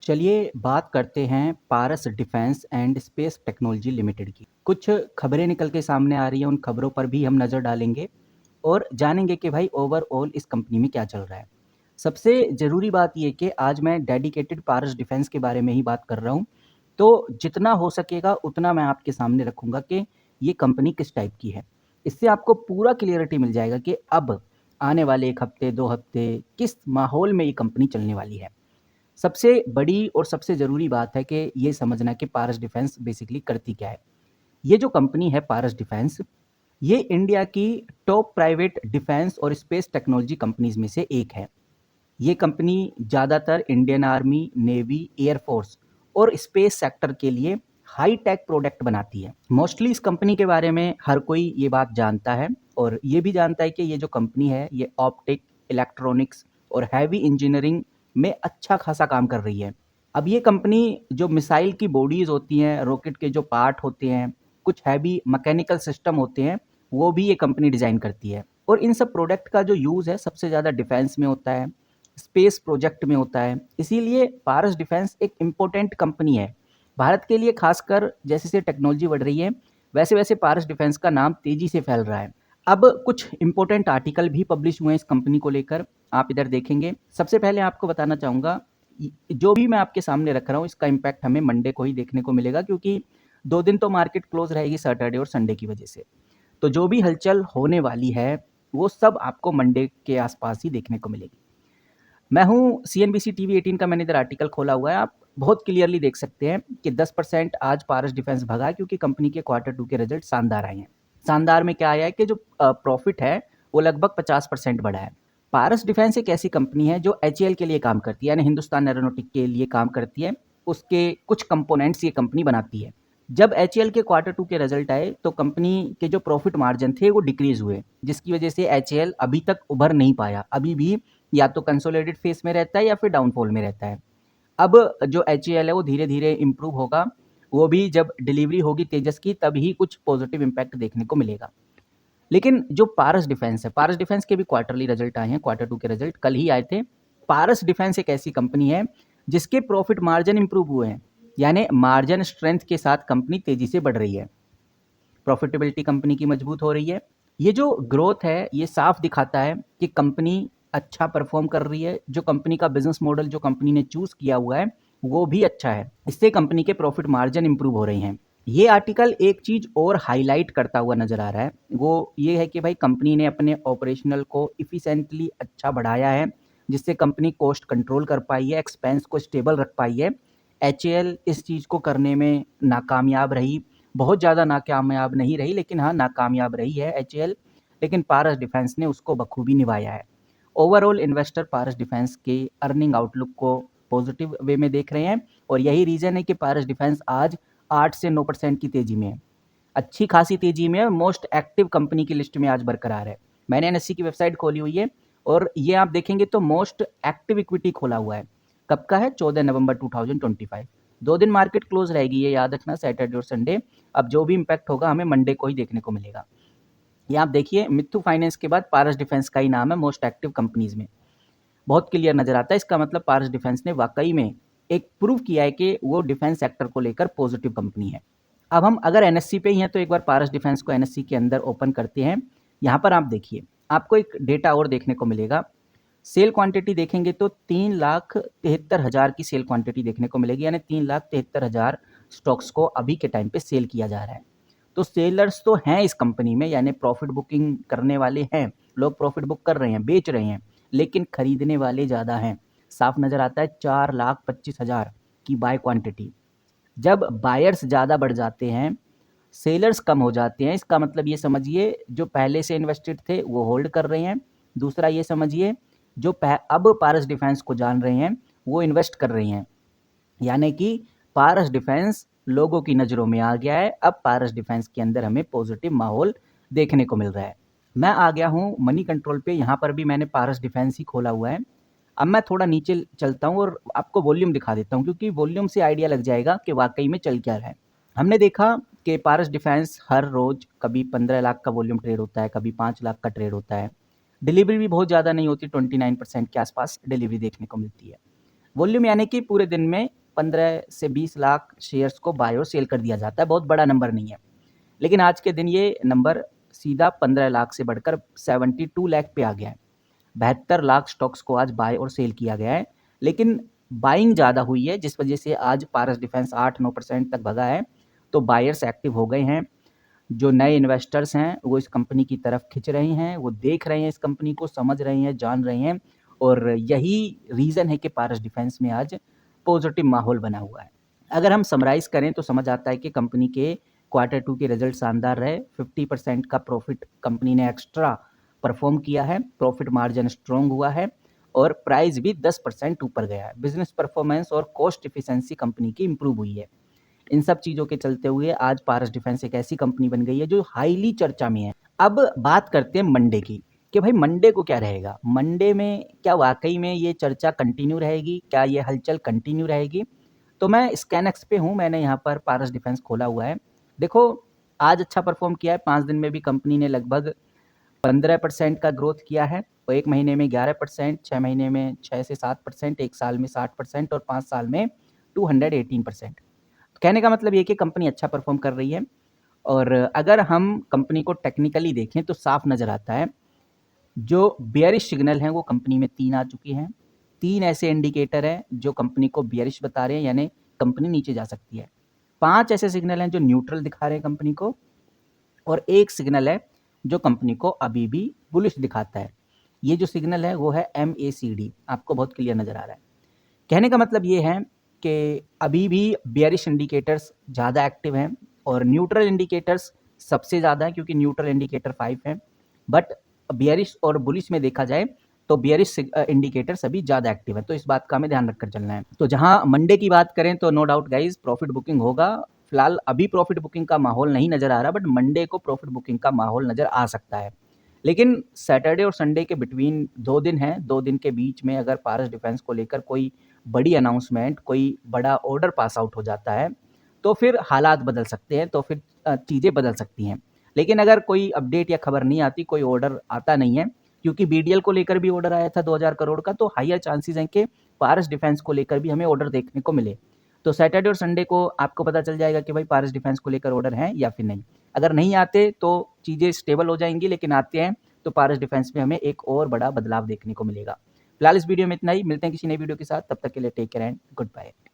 चलिए बात करते हैं Paras defence and space technology limited की। कुछ खबरें निकल के सामने आ रही हैं, उन खबरों पर भी हम नज़र डालेंगे और जानेंगे कि भाई ओवरऑल इस कंपनी में क्या चल रहा है। सबसे ज़रूरी बात ये कि आज मैं डेडिकेटेड पारस डिफेंस के बारे में ही बात कर रहा हूँ, तो जितना हो सकेगा उतना मैं आपके सामने रखूँगा कि ये कंपनी किस टाइप की है। इससे आपको पूरा क्लियरिटी मिल जाएगा कि अब आने वाले 1 हफ्ते, 2 हफ्ते किस माहौल में ये कंपनी चलने वाली है। सबसे बड़ी और सबसे ज़रूरी बात है कि ये समझना कि पारस डिफेंस बेसिकली करती क्या है। ये जो कंपनी है पारस डिफेंस, ये इंडिया की टॉप प्राइवेट डिफेंस और स्पेस टेक्नोलॉजी कंपनीज़ में से एक है। ये कंपनी ज़्यादातर इंडियन आर्मी, नेवी, एयरफोर्स और स्पेस सेक्टर के लिए हाई टेक प्रोडक्ट बनाती है। मोस्टली इस कंपनी के बारे में हर कोई ये बात जानता है और ये भी जानता है कि ये जो कंपनी है ये ऑप्टिक, इलेक्ट्रॉनिक्स और हैवी इंजीनियरिंग में अच्छा खासा काम कर रही है। अब ये कंपनी जो मिसाइल की बॉडीज़ होती हैं, रॉकेट के जो पार्ट होते हैं, कुछ हैवी मैकेनिकल सिस्टम होते हैं, वो भी ये कंपनी डिज़ाइन करती है। और इन सब प्रोडक्ट का जो यूज़ है सबसे ज़्यादा डिफेंस में होता है, स्पेस प्रोजेक्ट में होता है। इसीलिए पारस डिफेंस एक इम्पोर्टेंट कंपनी है भारत के लिए। खासकर जैसे जैसे टेक्नोलॉजी बढ़ रही है वैसे वैसे पारस डिफेंस का नाम तेजी से फैल रहा है। अब कुछ इंपॉर्टेंट आर्टिकल भी पब्लिश हुए हैं इस कंपनी को लेकर, आप इधर देखेंगे। सबसे पहले आपको बताना चाहूँगा, जो भी मैं आपके सामने रख रहा हूँ इसका इम्पैक्ट हमें मंडे को ही देखने को मिलेगा, क्योंकि 2 दिन तो मार्केट क्लोज रहेगी सैटरडे और संडे की वजह से। तो जो भी हलचल होने वाली है वो सब आपको मंडे के आसपास ही देखने को मिलेगी। मैं हूँ सीएनबीसी टीवी 18 का, मैंने इधर आर्टिकल खोला हुआ है। आप बहुत क्लियरली देख सकते हैं कि 10% आज पारस डिफेंस भगा है, क्योंकि कंपनी के क्वार्टर 2 के रिजल्ट शानदार आए हैं। शानदार में क्या आया है कि जो प्रॉफिट है वो लगभग 50% बढ़ा है। पारस डिफेंस एक ऐसी कंपनी है जो एचएएल के लिए काम करती है, यानी हिंदुस्तान एरोनॉटिक के लिए काम करती है। उसके कुछ कंपोनेंट्स ये कंपनी बनाती है। जब एचएएल के क्वार्टर 2 के रिजल्ट आए तो कंपनी के जो प्रॉफिट मार्जिन थे वो डिक्रीज हुए, जिसकी वजह से एचएएल अभी तक उभर नहीं पाया। अभी भी या तो कंसोलिडेटेड फेस में रहता है या फिर डाउनफॉल में रहता है। अब जो एचएएल है वो धीरे धीरे इम्प्रूव होगा, वो भी जब डिलीवरी होगी तेजस की तभी कुछ पॉजिटिव इम्पैक्ट देखने को मिलेगा। लेकिन जो पारस डिफेंस है, पारस डिफेंस के भी क्वार्टरली रिजल्ट आए हैं, क्वार्टर 2 के रिजल्ट कल ही आए थे। पारस डिफेंस एक ऐसी कंपनी है जिसके प्रॉफिट मार्जिन इंप्रूव हुए हैं, यानी मार्जिन स्ट्रेंथ के साथ कंपनी तेजी से बढ़ रही है। प्रॉफिटेबिलिटी कंपनी की मजबूत हो रही है। ये जो ग्रोथ है ये साफ दिखाता है कि कंपनी अच्छा परफॉर्म कर रही है। जो कंपनी का बिजनेस मॉडल जो कंपनी ने चूज किया हुआ है वो भी अच्छा है, इससे कंपनी के प्रॉफिट मार्जिन इंप्रूव हो रही हैं। ये आर्टिकल एक चीज और हाईलाइट करता हुआ नजर आ रहा है, वो ये है कि भाई कंपनी ने अपने ऑपरेशनल को इफिशिएंटली अच्छा बढ़ाया है, जिससे कंपनी कॉस्ट कंट्रोल कर पाई है, एक्सपेंस को स्टेबल रख पाई है। एचएएल इस चीज़ को करने में नाकामयाब रही, बहुत ज़्यादा नाकामयाब नहीं रही, लेकिन हाँ नाकामयाब रही है एचएएल। लेकिन पारस डिफेंस ने उसको बखूबी निभाया है। ओवरऑल इन्वेस्टर पारस डिफेंस के अर्निंग आउटलुक को पॉजिटिव वे में देख रहे हैं और यही रीज़न है कि पारस डिफेंस आज 8 से 9% की तेज़ी में है, अच्छी खासी तेज़ी में है। मोस्ट एक्टिव कंपनी की लिस्ट में आज बरकरार है। मैंने एनएससी की वेबसाइट खोली हुई है और ये आप देखेंगे तो मोस्ट एक्टिव इक्विटी खोला हुआ है। कब का है? 14 नवंबर 2025। 2 दिन मार्केट क्लोज रहेगी, ये याद रखना, सैटरडे और संडे। अब जो भी इम्पैक्ट होगा हमें मंडे को ही देखने को मिलेगा। ये आप देखिए, मित्तू फाइनेंस के बाद पारस डिफेंस का ही नाम है मोस्ट एक्टिव कंपनीज में। बहुत क्लियर नजर आता है। इसका मतलब पारस डिफेंस ने वाकई में एक प्रूव किया है कि वो डिफेंस सेक्टर को लेकर पॉजिटिव कंपनी है। अब हम अगर एनएससी पे ही हैं तो एक बार पारस डिफेंस को एनएससी के अंदर ओपन करते हैं। यहाँ पर आप देखिए, आपको एक डेटा और देखने को मिलेगा। सेल क्वांटिटी देखेंगे तो 3,73,000 की सेल क्वांटिटी देखने को मिलेगी, यानी 3,73,000 स्टॉक्स को अभी के टाइम पे सेल किया जा रहा है। तो सेलर्स तो हैं इस कंपनी में, यानी प्रॉफिट बुकिंग करने वाले हैं, लोग प्रॉफिट बुक कर रहे हैं, बेच रहे हैं, लेकिन खरीदने वाले ज़्यादा हैं। साफ नज़र आता है 4,25,000 की बाय क्वांटिटी। जब बायर्स ज़्यादा बढ़ जाते हैं, सेलर्स कम हो जाते हैं, इसका मतलब ये समझिए जो पहले से इन्वेस्टेड थे वो होल्ड कर रहे हैं। दूसरा ये समझिए जो अब पारस डिफेंस को जान रहे हैं वो इन्वेस्ट कर रहे हैं, यानी कि पारस डिफेंस लोगों की नज़रों में आ गया है। अब पारस डिफेंस के अंदर हमें पॉजिटिव माहौल देखने को मिल रहा है। मैं आ गया हूँ मनी कंट्रोल पे, यहाँ पर भी मैंने पारस डिफेंस ही खोला हुआ है। अब मैं थोड़ा नीचे चलता हूँ और आपको वॉल्यूम दिखा देता हूँ, क्योंकि वॉल्यूम से आइडिया लग जाएगा कि वाकई में चल क्या रहा है। हमने देखा कि पारस डिफेंस हर रोज कभी 15 लाख का वॉल्यूम ट्रेड होता है, कभी 5 लाख का ट्रेड होता है। डिलीवरी भी बहुत ज़्यादा नहीं होती, 29% के आसपास डिलीवरी देखने को मिलती है। वॉल्यूम यानी कि पूरे दिन में 15 से 20 लाख शेयर्स को बाय और सेल कर दिया जाता है, बहुत बड़ा नंबर नहीं है। लेकिन आज के दिन ये नंबर सीधा 15 लाख से बढ़कर 72 लाख पे आ गया है। 72 लाख स्टॉक्स को आज बाय और सेल किया गया है, लेकिन बाइंग ज़्यादा हुई है, जिस वजह से आज पारस डिफेंस 8-9% तक भगा है। तो बायर्स एक्टिव हो गए हैं, जो नए इन्वेस्टर्स हैं वो इस कंपनी की तरफ खिंच रहे हैं, वो देख रहे हैं इस कंपनी को, समझ रहे हैं, जान रहे हैं, और यही रीज़न है कि पारस डिफेंस में आज पॉजिटिव माहौल बना हुआ है। अगर हम समराइज़ करें तो समझ आता है कि कंपनी के क्वार्टर 2 के रिजल्ट शानदार रहे। 50% का प्रॉफिट कंपनी ने एक्स्ट्रा परफॉर्म किया है, प्रॉफिट मार्जिन स्ट्रॉन्ग हुआ है और प्राइस भी 10% ऊपर गया है। बिजनेस परफॉर्मेंस और कॉस्ट एफिशिएंसी कंपनी की इंप्रूव हुई है। इन सब चीज़ों के चलते हुए आज पारस डिफेंस एक ऐसी कंपनी बन गई है जो हाईली चर्चा में है। अब बात करते हैं मंडे की, कि भाई मंडे को क्या रहेगा। मंडे में क्या वाकई में ये चर्चा कंटिन्यू रहेगी, क्या ये हलचल कंटिन्यू रहेगी। तो मैं स्कैनएक्स पे हूँ, मैंने यहाँ पर पारस डिफेंस खोला हुआ है। देखो आज अच्छा परफॉर्म किया है, 5 दिन में भी कंपनी ने लगभग 15% का ग्रोथ किया है, और 1 महीने में 11%, 6 महीने में 6 से 7%, 1 साल में 60% और 5 साल में 218%। कहने का मतलब ये कि कंपनी अच्छा परफॉर्म कर रही है। और अगर हम कंपनी को टेक्निकली देखें तो साफ नज़र आता है, जो बेयरिश सिग्नल हैं वो कंपनी में 3 आ चुके हैं। 3 ऐसे इंडिकेटर हैं जो कंपनी को बेयरिश बता रहे हैं, यानी कंपनी नीचे जा सकती है। 5 ऐसे सिग्नल हैं जो न्यूट्रल दिखा रहे हैं कंपनी को, और 1 सिग्नल है जो कंपनी को अभी भी बुलिश दिखाता है। ये जो सिग्नल है वो है MACD, आपको बहुत क्लियर नज़र आ रहा है। कहने का मतलब ये है कि अभी भी बेयरिश इंडिकेटर्स ज़्यादा एक्टिव हैं और न्यूट्रल इंडिकेटर्स सबसे ज़्यादा है, क्योंकि न्यूट्रल इंडिकेटर 5 हैं। बट बेयरिश और बुलिश में देखा जाए तो बेयरिश इंडिकेटर्स अभी ज़्यादा एक्टिव है, तो इस बात का हमें ध्यान रखकर चलना है। तो जहाँ मंडे की बात करें तो no doubt guys profit booking होगा। फिलहाल अभी प्रॉफिट बुकिंग का माहौल नहीं नज़र आ रहा, बट मंडे को प्रॉफिट बुकिंग का माहौल नज़र आ सकता है। लेकिन सैटरडे और संडे के बिटवीन 2 दिन हैं, 2 दिन के बीच में अगर पारस डिफेंस को लेकर कोई बड़ी अनाउंसमेंट, कोई बड़ा ऑर्डर पास आउट हो जाता है, तो फिर हालात बदल सकते हैं, तो फिर चीज़ें बदल सकती हैं। लेकिन अगर कोई अपडेट या खबर नहीं आती, कोई ऑर्डर आता नहीं है, क्योंकि BDL को लेकर भी ऑर्डर आया था 2000 करोड़ का, तो हायर चांसेस हैं कि पारस डिफेंस को लेकर भी हमें ऑर्डर देखने को मिले। तो सैटरडे और संडे को आपको पता चल जाएगा कि भाई पारस डिफेंस को लेकर ऑर्डर हैं या फिर नहीं। अगर नहीं आते तो चीज़ें स्टेबल हो जाएंगी, लेकिन आते हैं तो पारस डिफेंस में हमें एक और बड़ा बदलाव देखने को मिलेगा। फिलहाल इस वीडियो में इतना ही, मिलते हैं किसी नई वीडियो के साथ, तब तक के लिए take care and good bye.